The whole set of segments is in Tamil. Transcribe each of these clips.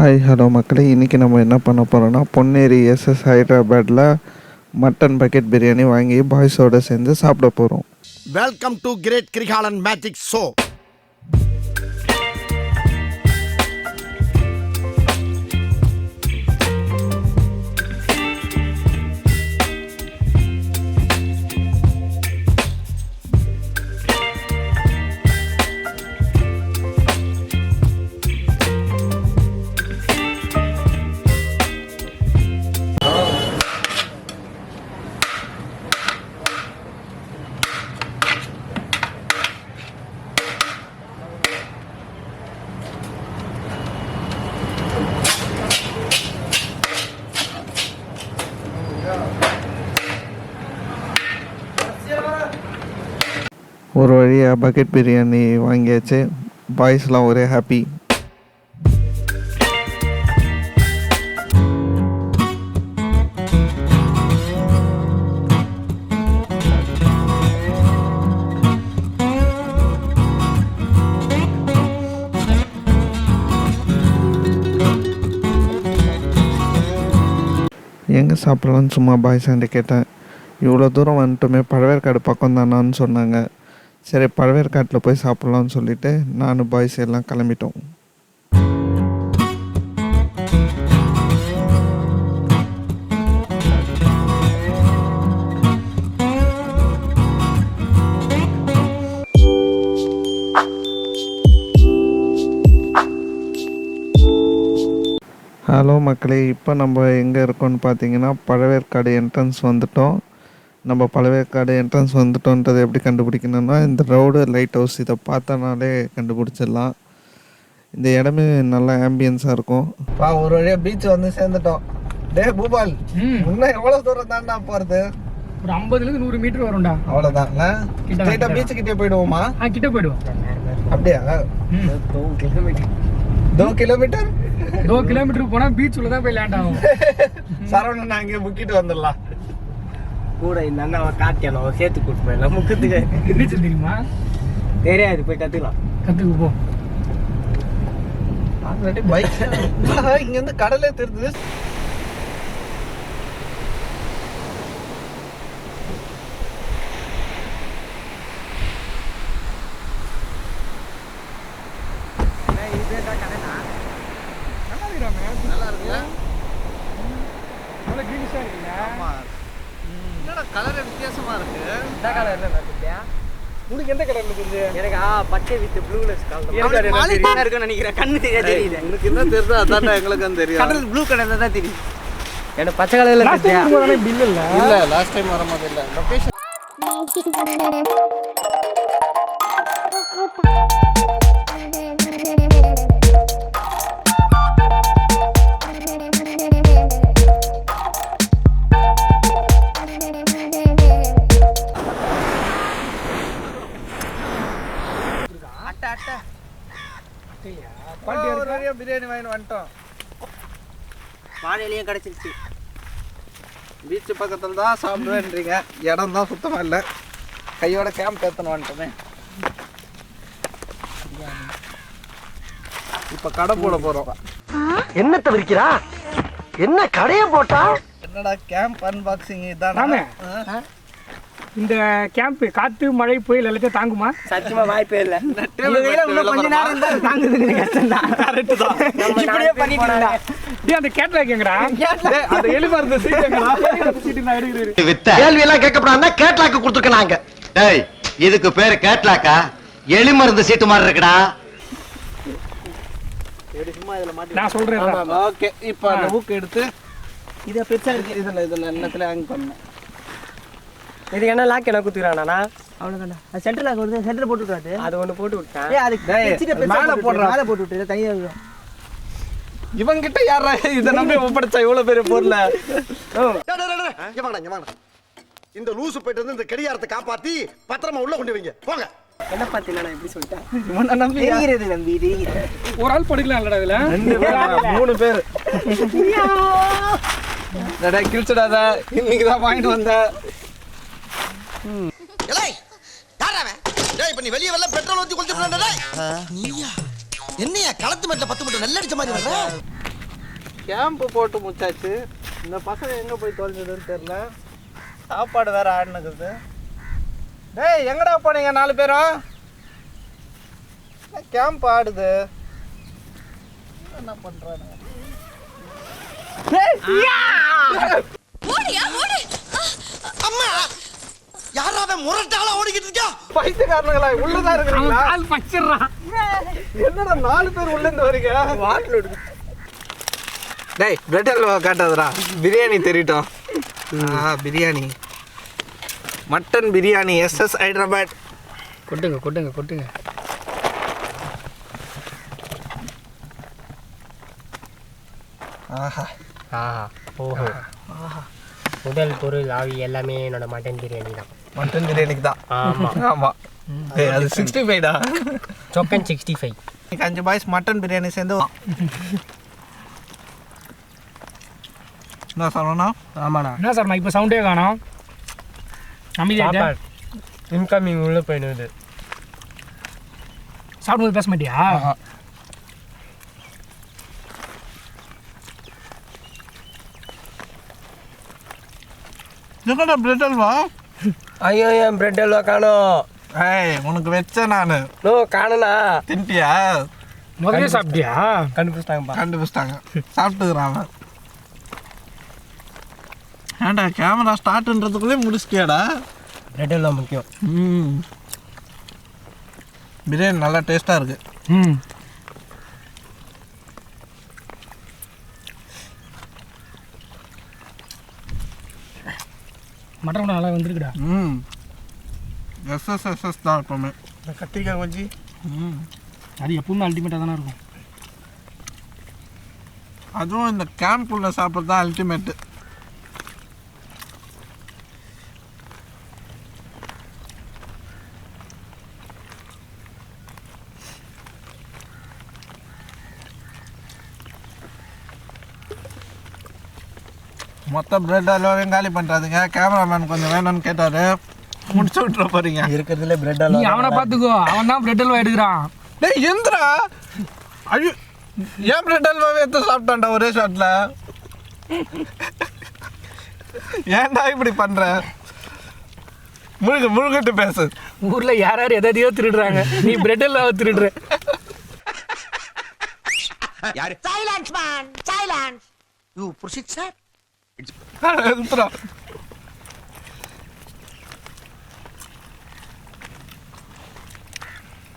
ஹாய் ஹலோ மக்களே, இன்றைக்கி நம்ம என்ன பண்ண போகிறோன்னா பொன்னேரி எஸ்எஸ் ஹைதராபாத்தில் மட்டன் பக்கெட் பிரியாணி வாங்கி பாய்ஸோடு சேர்ந்து சாப்பிட போகிறோம். Welcome to great Kirikalan magic show. ஒரு வழியாக பக்கெட் பிரியாணி வாங்கியாச்சு. பாய்ஸ்லாம் ஒரே ஹாப்பி. எங்கே சாப்பிட்லான்னு சும்மா பாய்ஸ் ஆண்ட கேட்டேன். இவ்வளோ தூரம் வந்துட்டோமே, பழவேற்காடு பக்கம் தானான்னு சொன்னாங்க. சரி, பழவேற்காட்டில் போய் சாப்பிட்லான்னு சொல்லிவிட்டு நானும் பாய்ஸ் எல்லாம் கிளம்பிட்டோம். ஹலோ மக்களே, இப்போ நம்ம எங்கே இருக்கோன்னு பார்த்தீங்கன்னா பழவேற்காடு என்ட்ரன்ஸ் வந்துட்டோம். நம்ம பழவேற்காடு என்ட்ரன்ஸ் வந்துட்டோன்றது எப்படி கண்டுபிடிக்கணும்னா, இந்த ரோடு லைட் ஹவுஸ் இதை பார்த்தனாலே கண்டுபிடிச்சிடலாம். இந்த இடமே நல்லா ஆம்பியன்ஸாக இருக்கும். ஒரு வழியாக பீச் வந்து சேர்ந்துட்டோம். டே பூபால், இன்னும் எவ்வளோ தூரம் தான்டா போகிறது? ஒரு 50லேருந்து 100 மீட்டர் வரும்டா. அவ்வளோதான். ஸ்ட்ரைட்டாக பீச்சு கிட்டே போயிடுவோமா? கிட்ட போயிடுவோம். அப்படியா? 2 கிலோமீட்டர் 2 கிலோமீட்டருக்கு போனால் பீச் உள்ள தான் போய் லேண்ட் ஆகும். சரவணன் அங்கே முக்கிட்டு வந்துடலாம். கூட இந்த அண்ணாவை காட்டியானோ சேர்த்து கூட்டு போயிடலாம். முக்கத்துக்கு நீச்சல் தெரியுமா? தெரியாது, போய் கற்றுக்கலாம். கற்றுக்கு போ. பைக் இங்கேருந்து கடலே தெரிஞ்சது. கலர் வித்தியாசமா இருக்கு. இந்த கலர் என்ன பார்த்தியா? உனக்கு எந்த கலர்ல தெரியுது? எனக்கு பச்சை வித் ப்ளூலெஸ் கலர் இருக்குன்னு நினைக்கிறேன். கண்ணு தெரியாது. உனக்கு என்ன தெரியுது? அதான் எங்களுக்கு தெரியும். கடல் ப்ளூ கலர்ல தான் தெரியும். எனக்கு பச்சை கலர்ல தெரியா? பில் இல்ல. இல்ல, லாஸ்ட் டைம் வரும்போது இல்ல. லொகேஷன் பிரியாணி வாங்கி வந்துட்டோம். வாழையிலையும் கிடைச்சிருச்சு. பீச்சு பக்கத்தில் தான் சாப்பிடுவேன்றீங்க. இடம் தான் சுத்தமாக இல்லை. கையோட கேம்ப் ஏற்றணும் வந்துட்டோமே. இப்போ கடை போட போகிறோம். என்னத்தை விற்கிறா? என்ன கடையை போட்டா? என்னடா கேம்ப் அன்பாக்சிங் இதானே? இந்த கேம்ப் காத்து மழை புயல் எல்லாத்தையும் தாங்குமா? சத்தியமா வாய்ப்பே இல்ல. கொஞ்ச நேரம் தான் தாங்குது. கரெக்ட் தான். இப்படியே பண்ணிட்டு இருந்தா அந்த கேட்லாக் எங்கடா? அந்த எலிமருந்து சீட் எங்கடா? சீட் நான் எடுக்கிறேன். கேள்வி எல்லாம் கேட்கப்படாம கேட்லாக் கொடுத்துருக்காங்க. டேய், இதுக்கு பேரு கேட்லாக்கா? எலிமருந்து சீட்டு மாதிரி இருக்குடா. நான் சொல்றேன். ஓகே, இப்போ அந்த புக் எடுத்து இதை பெருசா இருக்கு. இதில் எல்லாத்துல ஹேங் பண்ணேன். இதுக்கு என்ன லாக் என்ன குத்துறானா? அவ்வளோதானே. அது சென்டர் லாக் வருது. சென்டர் போட்டு விட்டாது. அது ஒன்று போட்டு விட்டேன். அதுக்கு மேலே போட்டு விட்டு தனியாக இவங்கிட்ட யாரா இதை நம்பி ஒப்படைச்சா இவ்வளோ பெரிய பொருளை? இந்த லூசு போயிட்டு வந்து இந்த கடியாரத்தை காப்பாத்தி பத்திரமா உள்ள கொண்டு வைங்க. போங்க. என்ன பார்த்தீங்கன்னா நான் எப்படி சொல்லிட்டேன்? நம்பி தெரிகிறது. ஒரு ஆள் படிக்கலாம் இல்லடா இதுல? 3 பேர். கிழிச்சிடாத, இன்னைக்கு தான் வாங்கிட்டு வந்த. இப்ப நீ வெளிய வரல பெட்ரோல் ஊத்தி குளிச்சுட்டு நீயா என்னையா களத்து மேட்ல 10 மட்டும் நல்ல அடிச்ச மாதிரி வர்ற? கேம்ப்பு போட்டு முச்சாச்சு. இந்த பசங்க எங்கே போய் தொலைஞ்சதுன்னு தெரில. சாப்பாடு வேறு ஆடினுக்குது. டேய் எங்கடா போனீங்க 4 பேரும்? கேம்ப் ஆடுது. என்ன பண்ணுறாங்க? அம்மா யாராவது முரட்டால ஓடிக்கிட்டு இருக்கா? பைத்தியக்காரங்களா உள்ளதான் இருக்கிறீங்களா? கால் பச்சிடுறான். என்னடா 4 பேர் உள்ள இருந்து வரீங்க? டேய் பிரெட் அல்வா காட்டாதடா. பிரியாணி தெரியிட்டோம். Biryani, mutton biryani, SS Hyderabad. கொட்டுங்க. ஆஹா ஓஹோ. முதல் பொருள் ஆவி எல்லாமே என்னோட மட்டன் பிரியாணி தான். மட்டன் பிரியாணிக்கு தான். ஆமாம். அது 65டா. சொக்கன் 65. 5 பாய்ஸ் மட்டன் பிரியாணி சேர்ந்து என்ன சொல்லணும்னா? ஆமாண்ணா. என்ன சார் நான் இப்போ சவுண்டே காணோம். அமைதியாக இன்கமிங் உள்ள போயிடுது. சாப்பிடும்போது பேச மாட்டியா? என்னடா பிரெட் அல்வா? ஐயோ என் பிரெட் அல்வா காணோம். ஏய் உனக்கு வச்சேன் நான். நோ காணனா. தின்ட்டியா? முதல்ல சாப்பிட்டியா? கண்டுபிடிச்சிட்டாங்க. சாப்பிட்டுக்கிறான். ஏன்டா கேமரா ஸ்டார்ட்ன்றதுக்குள்ளே முடிச்சிட்டியாடா? பிரெட் அல்வா முக்கியம். பிரியாணி நல்லா டேஸ்ட்டாக இருக்குது. மட்டன் கூட நல்லா வந்துருக்குடா. எஸ்எஸ் தான் எப்பவுமே. கத்திரிக்காய் கொஞ்சி அது எப்பவுமே அல்டிமேட்டாக தானே இருக்கும். அதுவும் இந்த கேம்ப் உள்ள சாப்பிட்றது தான் அல்டிமேட்டு. மொத்த பிரெட் அல்வாவையும் காலி பண்ணுறாதுங்க. கேமராமேன் கொஞ்சம் வேணும்னு கேட்டார். முடிச்சு விட்டுற போறீங்க. இருக்கிறதுல பிரெட் நீ அல்வா. அவனை பார்த்துக்கோ, அவன் தான் பிரெட் அல்வா எடுக்கிறான். டேய் எந்திரா. ஐயோ ஏன் பிரெட் அல்வாவே எடுத்து சாப்பிட்டான்டா ஒரே ஷாட்டில். ஏன்டா இப்படி பண்ணுற? முழுகிட்டு பேசு. ஊரில் யார் எதையோ திருடுறாங்க, நீ பிரெட் அல்வாவை திருடுற. Silence man silence. You proceed sir. எந்திரா.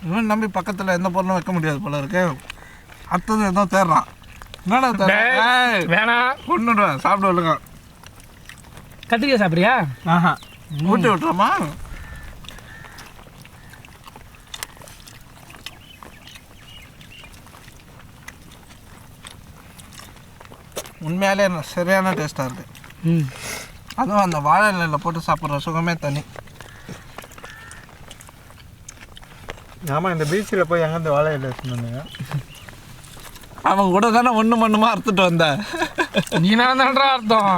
இவன் நம்பி பக்கத்தில் எந்த பொருளும் வைக்க முடியாது போல இருக்கு. அடுத்தது எதுவும் தேடுறான். என்னடா தேடுறேன்? வேணாம், கொண்டுடுவேன். சாப்பிட விடுங்க. கத்திரிக்காய் சாப்பிட்றியா? ஊட்டி விட்டுறோமா? உண்மையாலே சரியான டேஸ்ட்டாக இருக்குது. அதுவும் அந்த வாழை இலையில் போட்டு சாப்பிட்ற சுகமே தனி. ஆமாம், இந்த பீச்சில் போய் எங்கேருந்து வாழை இலை சொன்னீங்க? அவன் கூட தானே ஒன்று மண்ணுமா அறுத்துட்டு வந்த. நீ நான் தான்டா அர்த்தம்.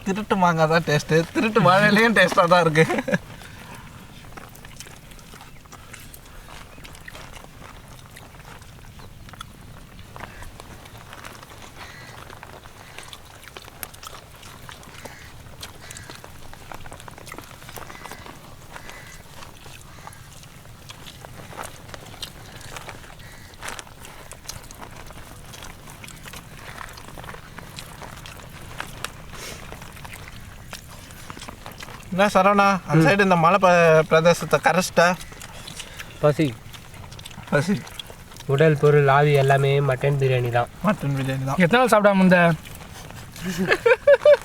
திருட்டு மாங்காய் தான் டேஸ்ட்டு. திருட்டு வாழையிலையும் டேஸ்ட்டாக தான் இருக்குது. என்ன சரவணா, அந்த சைடு இந்த மலை பிரதேசத்தை கரைச்சிட்ட? பசி. உடல் பொருள் ஆவி எல்லாமே மட்டன் பிரியாணி தான். மட்டன் பிரியாணி தான். எத்தனை நாள் சாப்பிடாம இந்த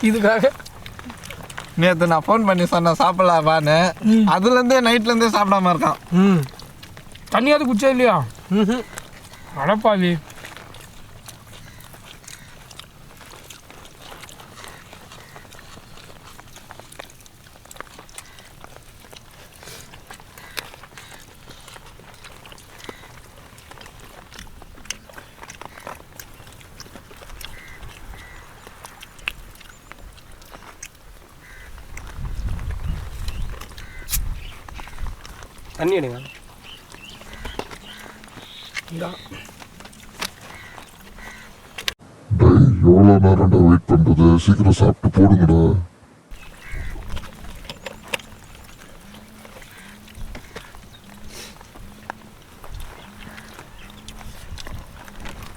இதுக்காக? நேற்று நான் ஃபோன் பண்ணி சொன்னேன் சாப்பிடலாமான்னு. அதுலேருந்தே நைட்லேருந்தே சாப்பிடாம இருக்கான். தண்ணியாவது குச்சா இல்லையா? அடப்பாவி. தண்ணி எடுங்க. எவ்வளோ நேரம்டா வெயிட் பண்ணுறது, சீக்கிரம் சாப்பிட்டு போடுங்கடா.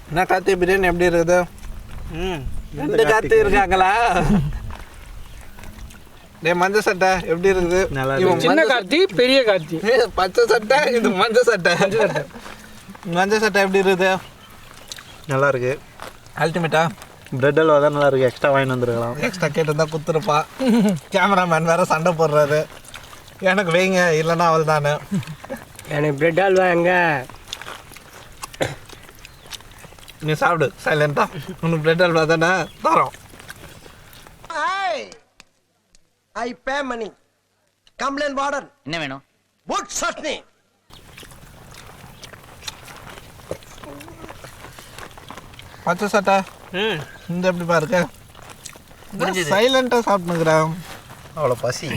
என்ன கார்த்தி, பிரியாணி எப்படி இருக்குது? ரெண்டு கார்த்தி இருக்காங்களா? டேய் மஞ்சள் சட்டை எப்படி இருக்குது? இவன் சின்ன கார்த்தி பெரிய கார்த்தி. பச்சை சட்டை, இது மஞ்சள் சட்டை. மஞ்சள் சட்டை எப்படி இருக்குது? நல்லா இருக்கு. அல்டிமேட்டா பிரெட் அல்வா தான் நல்லா இருக்கு. எக்ஸ்ட்ரா வாங்கி வந்துருக்கலாம். எக்ஸ்ட்ரா கேட்டுருந்தா குத்துருப்பா. கேமராமேன் வேற சண்டை போடுறாரு. எனக்கு வைங்க, இல்லைன்னா அவள் தானே. எனக்கு பிரெட் அல்வா எங்க? நீ சாப்பிடு சைலண்டா. உனக்கு பிரெட் அல்வா தானே தரோம். I pay money. Complaint warden. என்ன வேணும்? குட் சட்னி. பச்சை சட்டை இந்த எப்படி பாருக்க, சைலண்டா சாப்பிட்டுக்கிறேன். அவ்வளோ பசி.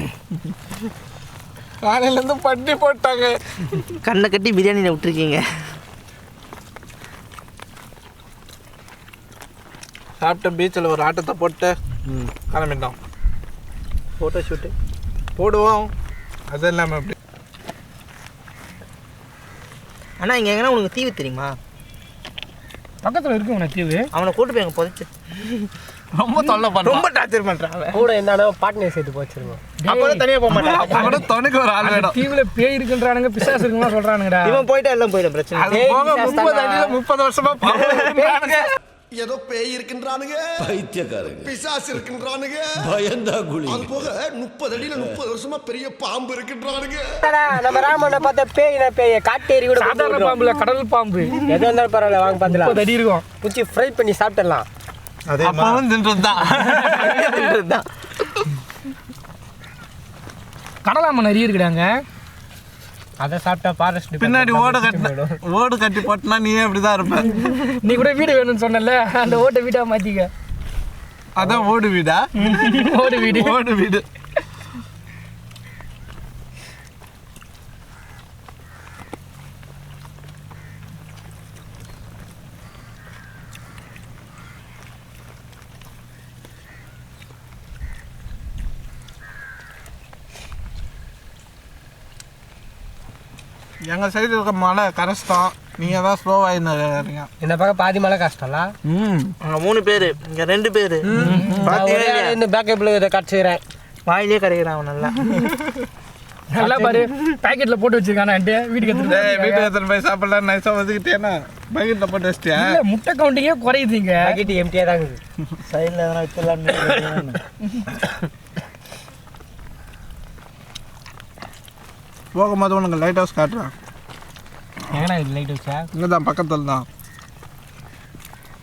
காலையிலேருந்து பட்டி போட்டாங்க. கண்ணை கட்டி பிரியாணியில் விட்டுருக்கீங்க. சாப்பிட்டு பீச்சில் ஒரு ஆட்டத்தை போட்டு கிளம்பிட்டோம். ஃபோட்டோ ஷூட்டு போடுவோம். அது இல்லாமல் எப்படி அண்ணா இங்கே எங்கன்னா உனக்கு தீவு தெரியுமா? பக்கத்தில் இருக்கு உனக்கு தீவு. அவனை கூட்டு போய் அங்கே புதைச்சு ரொம்ப தொல்லை பண்ண, ரொம்ப டார்ச்சர் பண்ணுறான். கூட இருந்தானோ பார்ட்னர் சேர்த்து போச்சிருவோம். அப்போதான் தனியாக போக மாட்டான். அப்போ துணைக்கு ஒரு ஆள் வேணும். தீவுல பேய் இருக்குன்றானுங்க, பிசாசு இருக்குன்னு சொல்றானுங்கடா. இவன் போயிட்டா எல்லாம் போயிடும். பிரச்சனை அது போக 30 அடியில் 30 வருஷமா பாவம். ஏதோ பேய் இருக்கின்றானுங்க, பைத்தியக்காரங்க, பிசாசு இருக்கின்றானுங்க, பயந்தா குழி. அது போக 30 அடியில 30 வருஷமா பெரிய பாம்பு இருக்கின்றானுங்க. நம்ம ராமனை பார்த்தா பேய்னா பேய், காட்டேரி கூட சாதாரண பாம்புல கடல் பாம்பு எது இருந்தாலும் பரவாயில்ல, வாங்க பார்த்துலாம். 30 அடி இருக்கும். பிடிச்சி ஃப்ரை பண்ணி சாப்பிட்டுடலாம். அதே அப்பவும் தின்றுதான். கடலாம நிறைய இருக்குடாங்க. அதை சாப்பிட்டா ஃபாரஸ்ட் பின்னாடி ஓடு கட்டி போட்டுனா நீயே அப்படிதான் இருப்ப. நீ கூட வீடு வேணும்னு சொன்னல, அந்த ஓட்டை வீடா மாத்திக்க. அதான் ஓடு வீடா? ஓடு வீடு. ஓடு வீடு. எங்கள் சைடு இருக்க மழை கஷ்டம், நீங்கள் தான் ஸ்லோவாக. இந்த பக்கம் பாதி மழை கஷ்டம்ல. அங்கே 3 பேர், இங்கே 2 பேர். இந்த பேக்கப்பில் இதை கடிச்சுக்கிறேன். வாயிலே கரைக்கிறான் அவன் நல்லா. நல்லா பாரு, பாக்கெட்ல போட்டு வச்சிருக்கானா வீட்டுக்கு வீட்டுக்கு எத்தனை போய் சாப்பிடலாம் நைஸாக ஒதுக்கிட்டேன்னா பக்கெட்டில் போட்டு வச்சிட்டியா? முட்டை கவுண்டிங்கே குறையுதுங்க. பாக்கெட் எம்டியாக தான் இருக்குது. சைடில் எதனா வச்சிடலான்னு. போகும்போது உனக்கு லைட் ஹவுஸ் காட்டுறேன். எங்கண்ணா இது லைட் வச்சா? இங்கே தான் பக்கத்தில் தான்.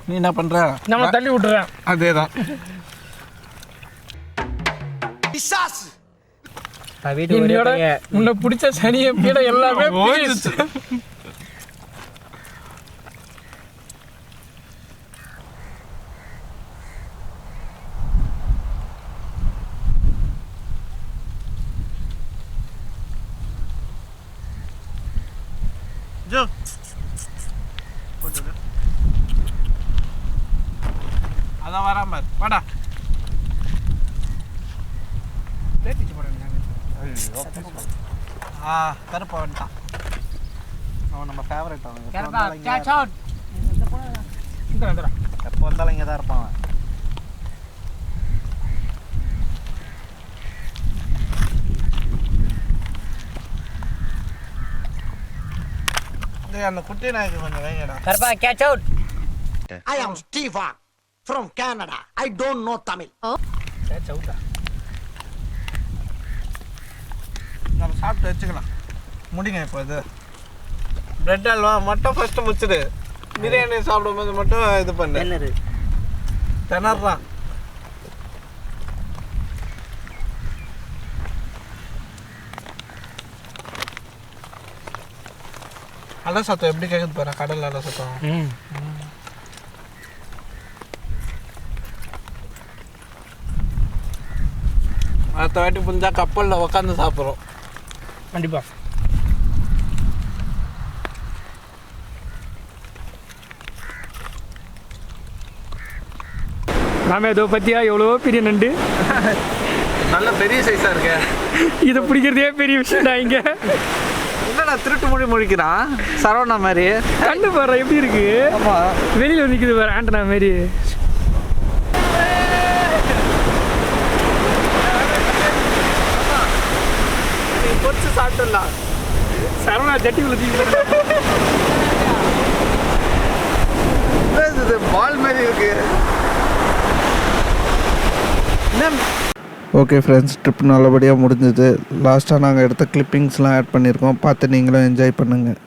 நீ என்ன பண்ணுற? நம்ம தள்ளி விட்டுறேன். அதே தான். பிசாசு. இன்னையோட உன்னை பிடிச்ச சனியை பீட எல்லாமே போயிடுச்சு. அதான் வராம வாடா. கருப்பா வந்துட்டான். அவன் நம்ம ஃபேவரட். அவன் எப்போ வந்தாலும் இங்கே தான் இருப்பான். அந்த குட்டி நாய்க்கு கொஞ்சம் வைங்கடா. கருப்பா catch out. I am Steve from Canada. I don't know Tamil. Catch அவுட்டா? நம்ம சாப்பிட்டு வச்சுக்கலாம். முடிங்க இப்போ இது பிரெட் அல்வா மட்டும் ஃபஸ்ட்டு முடிச்சிடு. பிரியாணி சாப்பிடும்போது மட்டும் இது பண்ணு. திணறான். அலை சத்தம் எப்படி கேட்குது பாரு, கடல் அலை சத்தம். அடுத்த வாட்டி புரிஞ்சா கப்பலில் உட்காந்து சாப்பிட்றோம். கண்டிப்பா. நாம இதோ பற்றியா எவ்வளோ பெரிய நண்டு. நல்ல பெரிய சைஸா இருக்கு. இதை பிடிக்கிறதே பெரிய விஷயம்டா இங்கே. என்னடா திருட்டு மொழி முழிக்கிறான் சரவணா மாதிரி. கண்டு பாரு எப்படி இருக்கு. வெளியில் நிற்குது பாரு ஆண்டனா மாரி. பொறிச்சு சாப்பிட்டுடலாம். சரவணா ஜட்டி உள்ள பால் மாதிரி இருக்கு. ஓகே ஃப்ரெண்ட்ஸ், ட்ரிப் நல்லபடியாக முடிஞ்சது. லாஸ்ட்டாக நாங்கள் எடுத்த கிளிப்பிங்ஸ்லாம் ஆட் பண்ணியிருக்கோம், பார்த்து நீங்களும் என்ஜாய் பண்ணுங்கள்.